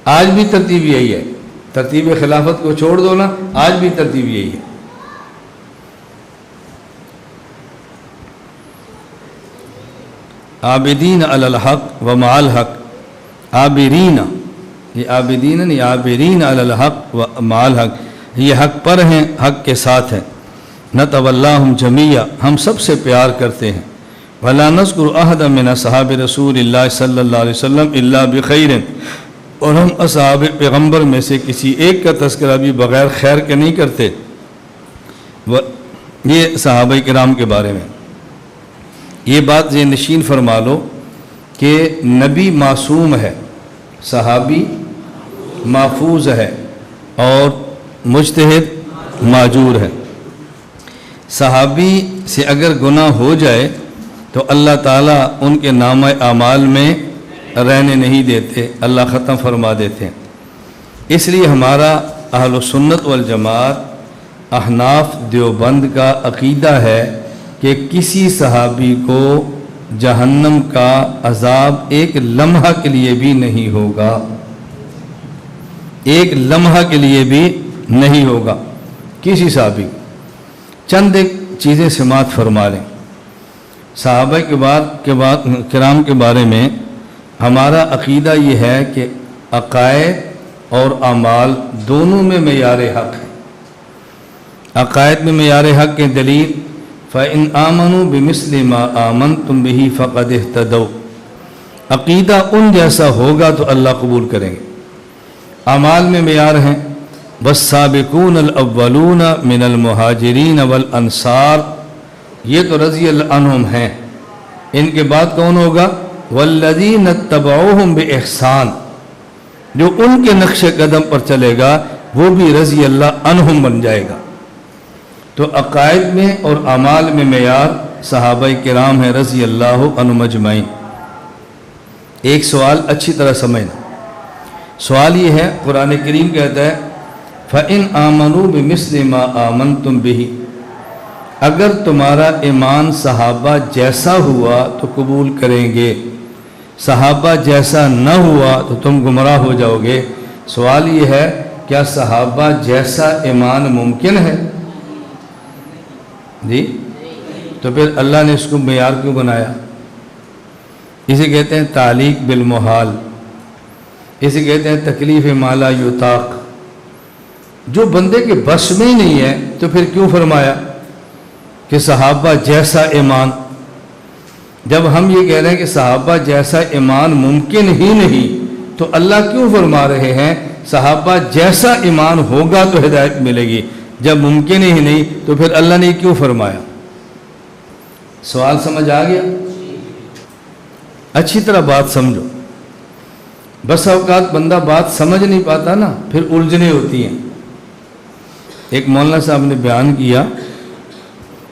آج بھی ترتیب یہی ہے، ترتیب خلافت کو چھوڑ دو نا، آج بھی ترتیب یہی ہے۔ عابدین علی الحق و مع الحق، عابرین، یہ عابدین نہیں، عابرین علی الحق و مع الحق، یہ حق پر ہیں، حق کے ساتھ ہیں۔ نتولاہم جمیعا، ہم سب سے پیار کرتے ہیں۔ ولا نذکر احدا من اصحاب رسول اللہ صلی اللہ علیہ وسلم الا بخیر، اور ہم اصحاب پیغمبر میں سے کسی ایک کا تذکرہ بھی بغیر خیر کے نہیں کرتے۔ یہ صحابہ کرام کے بارے میں یہ بات ذہن نشین فرما لو کہ نبی معصوم ہے، صحابی محفوظ ہے، اور مجتہد معجور ہے۔ صحابی سے اگر گناہ ہو جائے تو اللہ تعالیٰ ان کے نامہ اعمال میں رہنے نہیں دیتے، اللہ ختم فرما دیتے ہیں۔ اس لیے ہمارا اہل سنت والجماعت احناف دیوبند کا عقیدہ ہے کہ کسی صحابی کو جہنم کا عذاب ایک لمحہ کے لیے بھی نہیں ہوگا، ایک لمحہ کے لیے بھی نہیں ہوگا کسی صحابی۔ چند ایک چیزیں سماعت فرما لیں۔ صحابہ کرام کے بارے میں ہمارا عقیدہ یہ ہے کہ عقائد اور اعمال دونوں میں معیار حق ہے۔ عقائد میں معیار حق کے دلیل فَإِنْ آمَنُوا بِمِثْلِ مَا آمَنْتُمْ بِهِ فَقَدِ اهْتَدَوْا، عقیدہ ان جیسا ہوگا تو اللہ قبول کریں گے۔ اعمال میں معیار ہیں وَالسَّابِقُونَ الْأَوَّلُونَ مِنَ الْمُهَاجِرِينَ وَالْأَنصَارِ، یہ تو رضی اللہ عنہم ہیں۔ ان کے بعد کون ہوگا؟ وَالَّذِينَ اتَّبَعُوهُمْ بِإِحْسَانٍ، جو ان کے نقش قدم پر چلے گا وہ بھی رضی اللہ عنہم بن جائے گا۔ تو عقائد میں اور اعمال میں معیار صحابہ کرام ہیں رضی اللہ عنہم اجمعین۔ ایک سوال اچھی طرح سمجھنا، سوال یہ ہے، قرآن کریم کہتا ہے فَإِنْ آمَنُوا بِمِثْلِ مَا آمَنْتُمْ بِهِ، اگر تمہارا ایمان صحابہ جیسا ہوا تو قبول کریں گے، صحابہ جیسا نہ ہوا تو تم گمراہ ہو جاؤ گے۔ سوال یہ ہے کیا صحابہ جیسا ایمان ممکن ہے؟ جی، تو پھر اللہ نے اس کو معیار کیوں بنایا؟ اسے کہتے ہیں تعلیق بالمحال، اسے کہتے ہیں تکلیف ما لا یطاق، جو بندے کے بس میں ہی نہیں ہے تو پھر کیوں فرمایا کہ صحابہ جیسا ایمان؟ جب ہم یہ کہہ رہے ہیں کہ صحابہ جیسا ایمان ممکن ہی نہیں تو اللہ کیوں فرما رہے ہیں صحابہ جیسا ایمان ہوگا تو ہدایت ملے گی؟ جب ممکن ہی نہیں تو پھر اللہ نے کیوں فرمایا؟ سوال سمجھ آ گیا؟ اچھی طرح بات سمجھو، بس اوقات بندہ بات سمجھ نہیں پاتا نا، پھر الجھنیں ہوتی ہیں۔ ایک مولانا صاحب نے بیان کیا،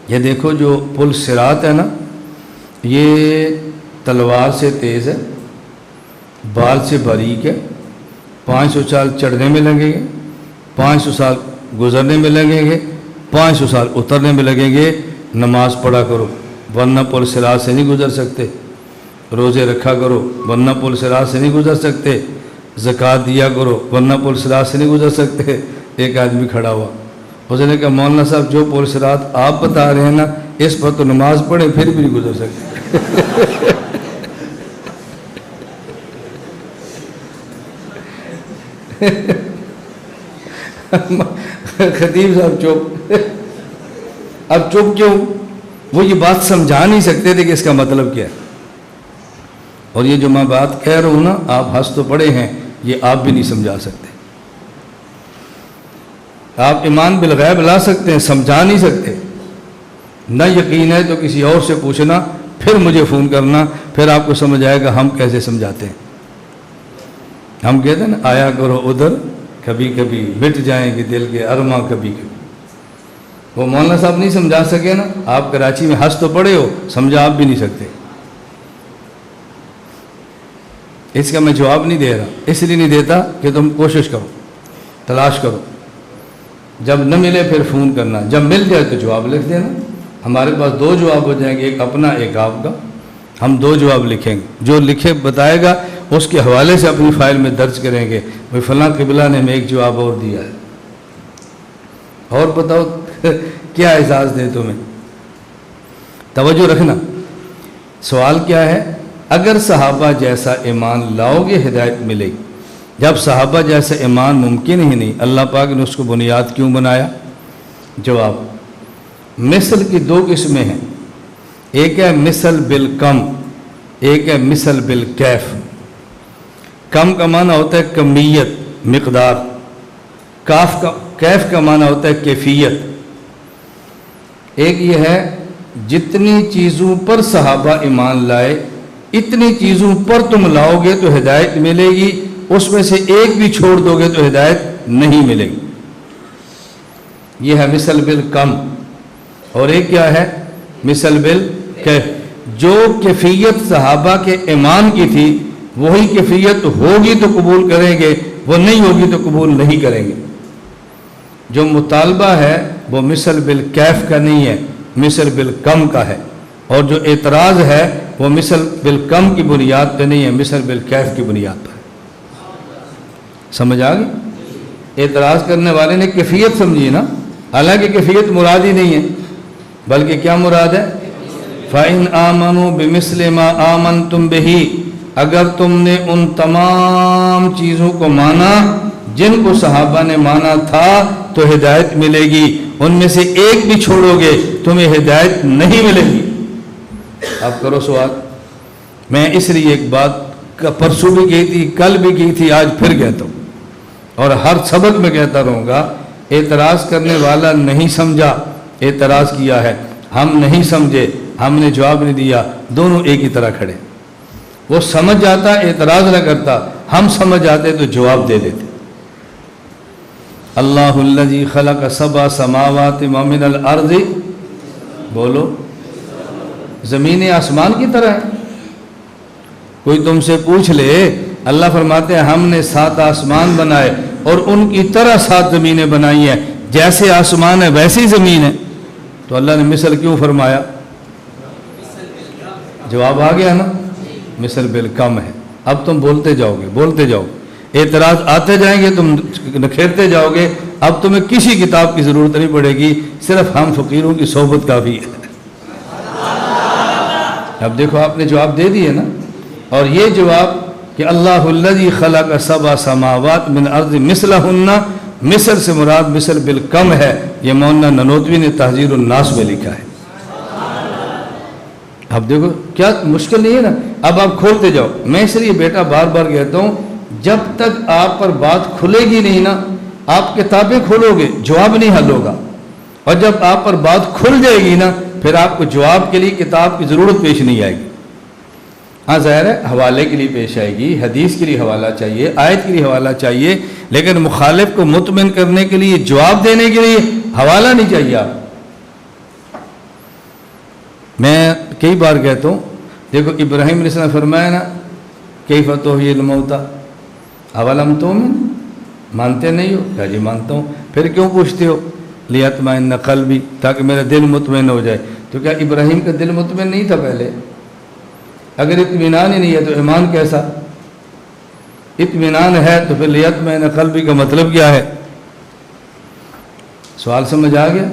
یہ دیکھو جو پل صراط ہے نا، یہ تلوار سے تیز ہے، بال سے باریک ہے، 500 سال چڑھنے میں لگیں گے، 500 سال گزرنے میں لگیں گے، 500 سال اترنے میں لگیں گے۔ نماز پڑھا کرو ورنہ پل صراط سے نہیں گزر سکتے، روزے رکھا کرو ورنہ پل صراط سے نہیں گزر سکتے، زکوٰۃ دیا کرو ورنہ پل صراط سے نہیں گزر سکتے۔ ایک آدمی کھڑا ہوا، اس نے کہا مولانا صاحب جو پل صراط آپ بتا رہے ہیں نا اس پر تو نماز پڑھیں پھر بھی نہیں گزر سکتے۔ خطیب صاحب چپ، اب چپ کیوں؟ وہ یہ بات سمجھا نہیں سکتے تھے کہ اس کا مطلب کیا ہے۔ اور یہ جو میں بات کہہ رہا ہوں نا، آپ ہنس تو پڑے ہیں، یہ آپ بھی نہیں سمجھا سکتے۔ آپ ایمان بالغیب لا سکتے ہیں، سمجھا نہیں سکتے۔ نہ یقین ہے تو کسی اور سے پوچھنا، پھر مجھے فون کرنا، پھر آپ کو سمجھ آئے گا ہم کیسے سمجھاتے ہیں۔ ہم کہتے ہیں نا آیا کرو ادھر، کبھی کبھی مٹ جائیں گے دل کے ارماں کبھی کبھی۔ وہ مولانا صاحب نہیں سمجھا سکے نا، آپ کراچی میں ہنس تو پڑے ہو، سمجھا آپ بھی نہیں سکتے۔ اس کا میں جواب نہیں دے رہا، اس لیے نہیں دیتا کہ تم کوشش کرو، تلاش کرو، جب نہ ملے پھر فون کرنا، جب مل جائے تو جواب لکھ دینا۔ ہمارے پاس 2 جواب ہو جائیں گے، ایک اپنا ایک آپ کا، ہم 2 جواب لکھیں گے، جو لکھے بتائے گا اس کے حوالے سے اپنی فائل میں درج کریں گے بھائی فلاں قبلہ نے ہمیں ایک جواب اور دیا ہے، اور بتاؤ کیا اعزاز دے تمہیں۔ توجہ رکھنا، سوال کیا ہے؟ اگر صحابہ جیسا ایمان لاؤ گے ہدایت ملے گی۔ جب صحابہ جیسا ایمان ممکن ہی نہیں، اللہ پاک نے اس کو بنیاد کیوں بنایا؟ جواب، مثل کی دو قسمیں ہیں، ایک ہے مثل بالکم، ایک ہے مثل بالکیف۔ کم کا معنی ہوتا ہے کمیت، مقدار، کیف کا معنی ہوتا ہے کیفیت۔ ایک یہ ہے جتنی چیزوں پر صحابہ ایمان لائے اتنی چیزوں پر تم لاؤ گے تو ہدایت ملے گی، اس میں سے ایک بھی چھوڑ دو گے تو ہدایت نہیں ملے گی۔ یہ ہے مثل بالکم۔ اور ایک کیا ہے؟ مثل بالکیف۔ جو کیفیت صحابہ کے ایمان کی تھی وہی کیفیت ہوگی تو قبول کریں گے، وہ نہیں ہوگی تو قبول نہیں کریں گے۔ جو مطالبہ ہے وہ مثل بالکیف کا نہیں ہے، مثل بالکم کا ہے، اور جو اعتراض ہے وہ مثل بالکم کی بنیاد پہ نہیں ہے، مثل بالکیف کی بنیاد پر ہے۔ سمجھ آ گئی؟ اعتراض کرنے والے نے کیفیت سمجھی نا، حالانکہ کیفیت مراد ہی نہیں ہے، بلکہ کیا مراد ہے؟ فَإِنْ آمَنُوا بِمِثْلِ مَا آمَنْتُمْ بِهِ، اگر تم نے ان تمام چیزوں کو مانا جن کو صحابہ نے مانا تھا تو ہدایت ملے گی، ان میں سے ایک بھی چھوڑو گے تمہیں ہدایت نہیں ملے گی۔ اب کرو سوال۔ میں اس لیے ایک بات پرسوں بھی کہی تھی، کل بھی کی تھی، آج پھر کہتا ہوں اور ہر سبق میں کہتا رہوں گا، اعتراض کرنے والا نہیں سمجھا، اعتراض کیا ہے، ہم نہیں سمجھے، ہم نے جواب نہیں دیا، دونوں ایک ہی طرح کھڑے۔ وہ سمجھ جاتا اعتراض نہ کرتا، ہم سمجھ جاتے تو جواب دے دیتے۔ اللہ الذی خلق سبع سماوات ومن الارض، بولو، زمین آسمان کی طرح ہے۔ کوئی تم سے پوچھ لے، اللہ فرماتے ہیں ہم نے 7 آسمان بنائے اور ان کی طرح 7 زمینیں بنائی ہیں، جیسے آسمان ہے ویسی زمین ہے، تو اللہ نے مثل کیوں فرمایا؟ جواب آ گیا نا، مثل بالکم ہے۔ اب تم بولتے جاؤ گے، بولتے جاؤ، اعتراض آتے جائیں گے، تم نکھیرتے جاؤ گے، اب تمہیں کسی کتاب کی ضرورت نہیں پڑے گی، صرف ہم فقیروں کی صحبت کافی ہے۔ اب دیکھو آپ نے جواب دے دیے نا، اور یہ جواب کہ اللہ الذی خلق سبع سماوات من ارض مثلہن، مثل سے مراد مثل بالکم ہے، یہ مولانا ننوتوی نے تحذیر الناس میں لکھا ہے۔ اب دیکھو کیا مشکل نہیں ہے نا، اب آپ کھولتے جاؤ۔ میں اس لیے بیٹا بار بار کہتا ہوں، جب تک آپ پر بات کھلے گی نہیں نا، آپ کتابیں کھولو گے جواب نہیں حل ہوگا، اور جب آپ پر بات کھل جائے گی نا پھر آپ کو جواب کے لیے کتاب کی ضرورت پیش نہیں آئے گی۔ ہاں ظاہر ہے حوالے کے لیے پیش آئے گی، حدیث کے لیے حوالہ چاہیے، آیت کے لیے حوالہ چاہیے، لیکن مخالف کو مطمئن کرنے کے لیے، جواب دینے کے لیے حوالہ نہیں چاہیے آپ۔ میں کئی بار کہتا ہوں، دیکھو ابراہیم علیہ السلام فرمایا نا کیف تحیی الموتی اولم تؤمن، مانتے نہیں ہو؟ کہا جی مانتا ہوں۔ پھر کیوں پوچھتے ہو؟ لیطمئن قلبی، تاکہ میرا دل مطمئن ہو جائے۔ تو کیا ابراہیم کا دل مطمئن نہیں تھا پہلے؟ اگر اطمینان ہی نہیں ہے تو ایمان کیسا؟ اطمینان ہے تو پھر لیطمئن قلبی کا مطلب کیا ہے؟ سوال سمجھ آ گیا؟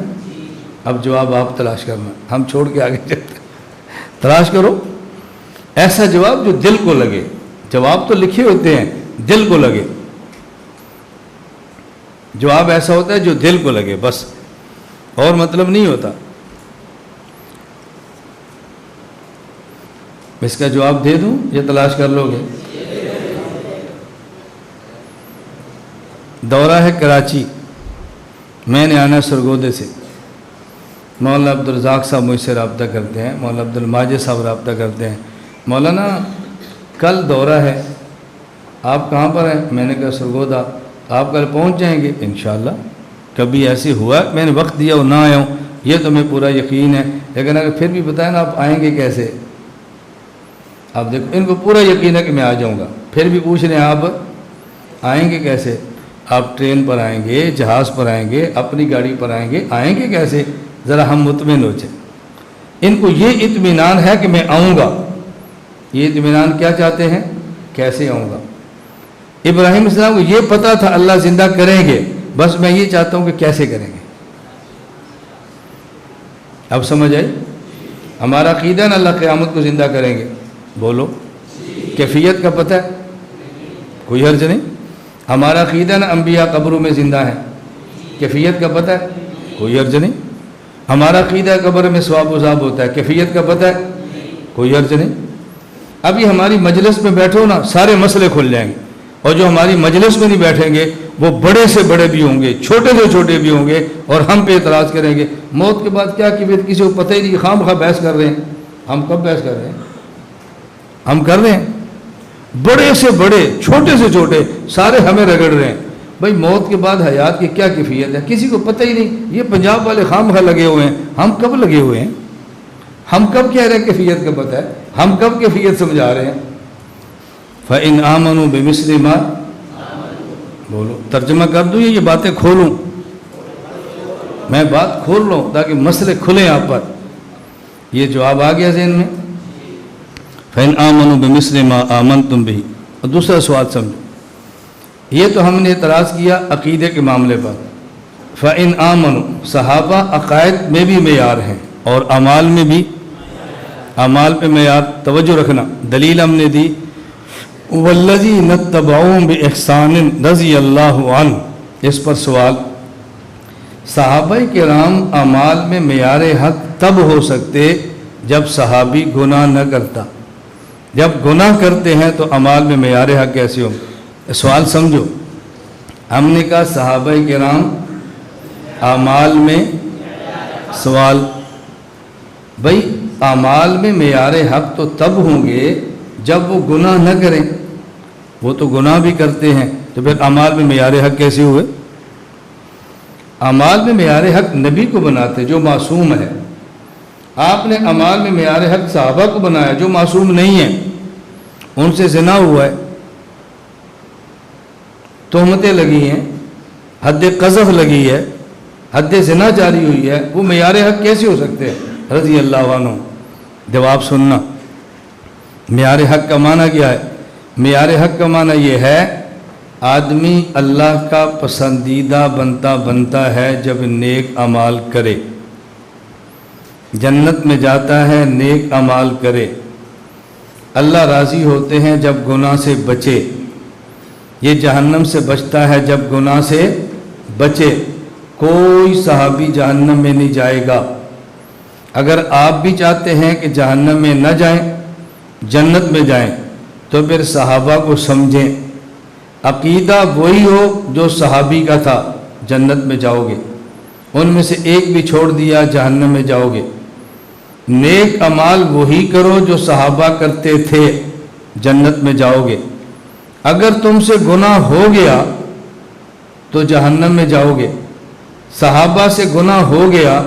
اب جواب آپ تلاش کرنا، ہم چھوڑ کے آگے چلتے۔ تلاش کرو ایسا جواب جو دل کو لگے۔ جواب تو لکھے ہوتے ہیں، دل کو لگے۔ جواب ایسا ہوتا ہے جو دل کو لگے، بس، اور مطلب نہیں ہوتا۔ اس کا جواب دے دوں یا تلاش کر لو گے؟ دورہ ہے کراچی، میں نے آنا سرگودے سے، مولانا عبدالرزاق صاحب مجھ سے رابطہ کرتے ہیں، مولانا عبدالماجد صاحب رابطہ کرتے ہیں، مولانا کل دورہ ہے، آپ کہاں پر ہیں؟ میں نے کہا سرگودا، آپ کل پہنچ جائیں گے؟ انشاءاللہ۔ کبھی ایسے ہوا میں نے وقت دیا اور نہ آیا ہوں، یہ تو میں پورا یقین ہے، لیکن اگر پھر بھی بتائیں نا آپ آئیں گے کیسے؟ آپ دیکھو ان کو پورا یقین ہے کہ میں آ جاؤں گا، پھر بھی پوچھ رہے ہیں آپ آئیں گے کیسے؟ آپ ٹرین پر آئیں گے، جہاز پر آئیں گے، اپنی گاڑی پر آئیں گے، آئیں گے کیسے؟ ذرا ہم مطمئن ہو جائیں۔ ان کو یہ اطمینان ہے کہ میں آؤں گا، یہ اطمینان کیا چاہتے ہیں؟ کیسے آؤں گا؟ ابراہیم علیہ السلام کو یہ پتا تھا اللہ زندہ کریں گے، بس میں یہ چاہتا ہوں کہ کیسے کریں گے۔ اب سمجھ آئی؟ ہمارا عقیدہ نا اللہ قیامت کو زندہ کریں گے، بولو کیفیت کا پتہ ہے؟ کوئی حرج نہیں۔ ہمارا عقیدہ نا انبیاء قبروں میں زندہ ہیں، کیفیت کا پتہ ہے؟ کوئی حرج نہیں۔ ہمارا عقیدہ قبر میں ثواب و عذاب ہوتا ہے، کیفیت کا پتہ ہے؟ کوئی حرج نہیں۔ ابھی ہماری مجلس میں بیٹھو نا سارے مسئلے کھل جائیں گے، اور جو ہماری مجلس میں نہیں بیٹھیں گے وہ بڑے سے بڑے بھی ہوں گے، چھوٹے سے چھوٹے بھی ہوں گے، اور ہم پہ اعتراض کریں گے موت کے بعد کیا کیفیت کسی کو پتہ ہی نہیں، خام خواہ بحث کر رہے ہیں۔ ہم کب بحث کر رہے ہیں؟ ہم کر رہے ہیں، بڑے سے بڑے چھوٹے سے چھوٹے سارے ہمیں رگڑ رہے ہیں۔ بھائی موت کے بعد حیات کی کیا کیفیت ہے کسی کو پتہ ہی نہیں۔ یہ پنجاب والے خام خواہ لگے ہوئے ہیں، ہم کب لگے ہوئے ہیں؟ ہم کب کہہ رہے ہیں کیفیت کا پتہ ہے؟ ہم کب کیفیت سمجھا رہے ہیں؟ فَإِنْ آمَنُوا بِمِثْلِ مَا، بولو ترجمہ کر دوں یہ باتیں کھولوں؟ میں بات کھول رہا ہوں تاکہ مسئلے کھلیں آپ پر۔ یہ جواب آ گیا ذہن میں؟ فَإِنْ آمَنُوا بِمِثْلِ مَا آمَنْتُمْ بِهِ۔ اور دوسرا سوال سمجھو، یہ تو ہم نے اعتراض کیا عقیدے کے معاملے پر۔ فَإِنْ آمَنُوا، صحابہ عقائد میں بھی معیار ہیں اور اعمال میں بھی، اعمال پہ معیار توجہ رکھنا۔ دلیل ہم نے دی وَالَّذِينَ اتَّبَعُوهُمْ بِإِحْسَانٍ رضی اللہ عنہ۔ اس پر سوال، صحابہ کرام اعمال میں معیار حق تب ہو سکتے جب صحابی گناہ نہ کرتا، جب گناہ کرتے ہیں تو اعمال میں معیار حق کیسے ہو؟ سوال سمجھو، ہم نے کہا صحابہ کرام اعمال میں، سوال بھائی اعمال میں معیار حق تو تب ہوں گے جب وہ گناہ نہ کریں، وہ تو گناہ بھی کرتے ہیں، تو پھر اعمال میں معیار حق کیسے ہوئے؟ اعمال میں معیار حق نبی کو بناتے جو معصوم ہے، آپ نے اعمال میں معیار حق صحابہ کو بنایا جو معصوم نہیں ہیں، ان سے زنا ہوا ہے، تہمتیں لگی ہیں، حد قذف لگی ہے، حد زنا جاری ہوئی ہے، وہ معیار حق کیسے ہو سکتے ہیں رضی اللہ عنہ؟ جواب سننا، معیار حق کا معنی کیا ہے؟ معیار حق کا معنی یہ ہے آدمی اللہ کا پسندیدہ بنتا ہے جب نیک اعمال کرے، جنت میں جاتا ہے نیک اعمال کرے، اللہ راضی ہوتے ہیں جب گناہ سے بچے، یہ جہنم سے بچتا ہے جب گناہ سے بچے۔ کوئی صحابی جہنم میں نہیں جائے گا۔ اگر آپ بھی چاہتے ہیں کہ جہنم میں نہ جائیں، جنت میں جائیں، تو پھر صحابہ کو سمجھیں، عقیدہ وہی ہو جو صحابی کا تھا، جنت میں جاؤ گے، ان میں سے ایک بھی چھوڑ دیا جہنم میں جاؤ گے۔ نیک اعمال وہی کرو جو صحابہ کرتے تھے، جنت میں جاؤ گے۔ اگر تم سے گناہ ہو گیا تو جہنم میں جاؤ گے، صحابہ سے گناہ ہو گیا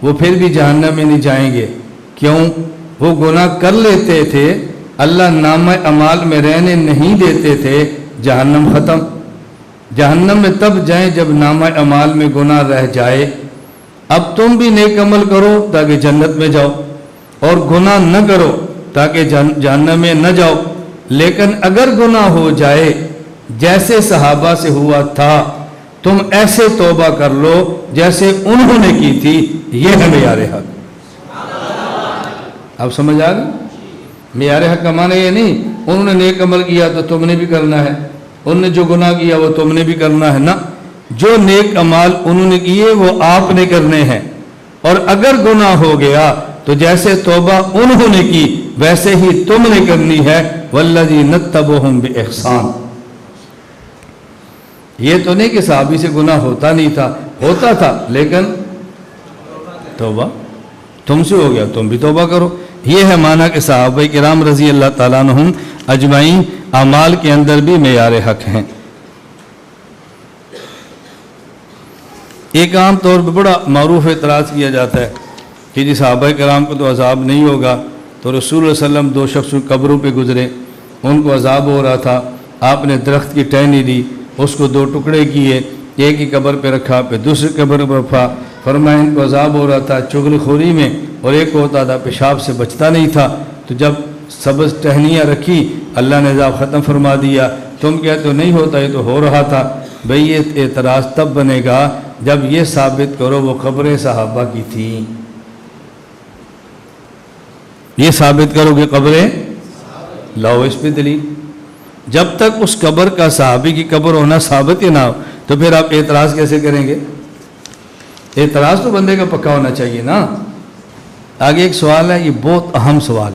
وہ پھر بھی جہنم میں نہیں جائیں گے۔ کیوں؟ وہ گناہ کر لیتے تھے، اللہ نامہ اعمال میں رہنے نہیں دیتے تھے، جہنم ختم۔ جہنم میں تب جائیں جب نامہ اعمال میں گناہ رہ جائے۔ اب تم بھی نیک عمل کرو تاکہ جنت میں جاؤ، اور گناہ نہ کرو تاکہ جہنم میں نہ جاؤ۔ لیکن اگر گناہ ہو جائے جیسے صحابہ سے ہوا تھا، تم ایسے توبہ کر لو جیسے انہوں نے کی تھی، یہ ہے معیار حق۔ اب سمجھ آ گئی؟ معیار حق کا معنی یہ نہیں انہوں نے نیک عمل کیا تو تم نے بھی کرنا ہے، انہوں نے جو گناہ کیا وہ تم نے بھی کرنا ہے، نہ، جو نیک اعمال انہوں نے کیے وہ آپ نے کرنے ہیں، اور اگر گناہ ہو گیا تو جیسے توبہ انہوں نے کی ویسے ہی تم نے کرنی ہے۔ وَالَّذِينَ اتَّبَعُوهُمْ بِإِحْسَانٍ۔ یہ تو نہیں کہ صحابی سے گناہ ہوتا نہیں تھا، ہوتا تھا، لیکن توبہ تم سے ہو گیا، تم بھی توبہ کرو۔ یہ ہے معنی کہ صحابہ کرام رضی اللہ تعالیٰ عنہم اجمعین اعمال کے اندر بھی معیار حق ہیں۔ ایک عام طور پہ بڑا معروف اعتراض کیا جاتا ہے کہ جی صحابہ کرام کو تو عذاب نہیں ہوگا، تو رسول اللہ علیہ وسلم دو شخص قبروں پہ گزرے، ان کو عذاب ہو رہا تھا، آپ نے درخت کی ٹہنی لی، اس کو دو ٹکڑے کیے، ایک ہی قبر پہ رکھا، پھر دوسری قبر پہ رکھا، فرمایا ان کو عذاب ہو رہا تھا چغل خوری میں، اور ایک ہوتا تھا پیشاب سے بچتا نہیں تھا۔ تو جب سبز ٹہنیاں رکھی، اللہ نے عذاب ختم فرما دیا، تم کہتے ہو نہیں ہوتا، یہ تو ہو رہا تھا۔ بھئی یہ اعتراض تب بنے گا جب یہ ثابت کرو وہ قبریں صحابہ کی تھیں، یہ ثابت کرو کہ قبریں، لاؤ اس پہ دلیل۔ جب تک اس قبر کا صحابی کی قبر ہونا ثابت ہی نہ ہو تو پھر آپ اعتراض کیسے کریں گے؟ اعتراض تو بندے کا پکا ہونا چاہیے نا۔ آگے ایک سوال ہے، یہ بہت اہم سوال ہے۔